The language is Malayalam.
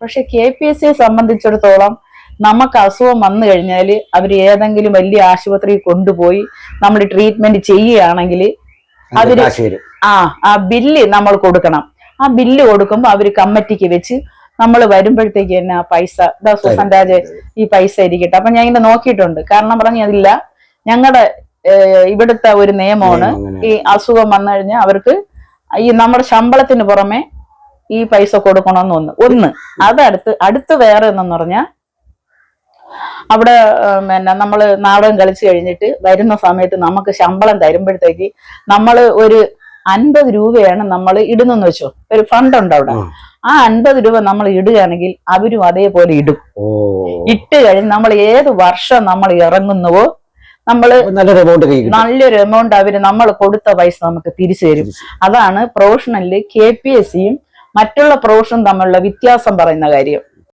പക്ഷെ KPSC സംബന്ധിച്ചിടത്തോളം നമുക്ക് അസുഖം വന്നു കഴിഞ്ഞാൽ അവർ ഏതെങ്കിലും വലിയ ആശുപത്രിയിൽ കൊണ്ടുപോയി നമ്മൾ ട്രീറ്റ്മെന്റ് ചെയ്യുകയാണെങ്കിൽ അവര് ആ ബില്ല് നമ്മൾ കൊടുക്കണം. ആ ബില്ല് കൊടുക്കുമ്പോൾ അവര് കമ്മിറ്റിക്ക് വെച്ച് നമ്മൾ വരുമ്പോഴത്തേക്ക് തന്നെ ആ പൈസ സുസൻ രാജ് ഈ പൈസ ഇരിക്കട്ടെ. അപ്പൊ ഞാൻ ഇങ്ങനെ നോക്കിയിട്ടുണ്ട്. കാരണം പറഞ്ഞതില്ല, ഞങ്ങളുടെ ഇവിടുത്തെ ഒരു നിയമമാണ്, ഈ അസുഖം വന്നു കഴിഞ്ഞാൽ അവർക്ക് ഈ നമ്മുടെ ശമ്പളത്തിന് പുറമെ ഈ പൈസ കൊടുക്കണമെന്ന് ഒന്ന്. അടുത്ത് വേറെ എന്നു പറഞ്ഞാൽ അവിടെ പിന്നെ നമ്മള് നാടകം കളിച്ചു കഴിഞ്ഞിട്ട് വരുന്ന സമയത്ത് നമുക്ക് ശമ്പളം തരുമ്പോഴത്തേക്ക് നമ്മൾ ഒരു 50 രൂപയാണ് നമ്മൾ ഇടുന്നെന്ന് വെച്ചോ, ഒരു ഫണ്ട് ഉണ്ട് അവിടെ. ആ 50 രൂപ നമ്മൾ ഇടുകയാണെങ്കിൽ അവരും അതേപോലെ ഇടും. ഇട്ട് കഴിഞ്ഞ് നമ്മൾ ഏത് വർഷം നമ്മൾ ഇറങ്ങുന്നുവോ നമ്മള് നല്ലൊരു എമൗണ്ട് അവര് നമ്മൾ കൊടുത്ത പൈസ നമുക്ക് തിരിച്ചു തരും. അതാണ് പ്രൊഫഷണലില് KPSCയും മറ്റുള്ള പ്രൊഫഷനും തമ്മിലുള്ള വ്യത്യാസം പറയുന്ന കാര്യം.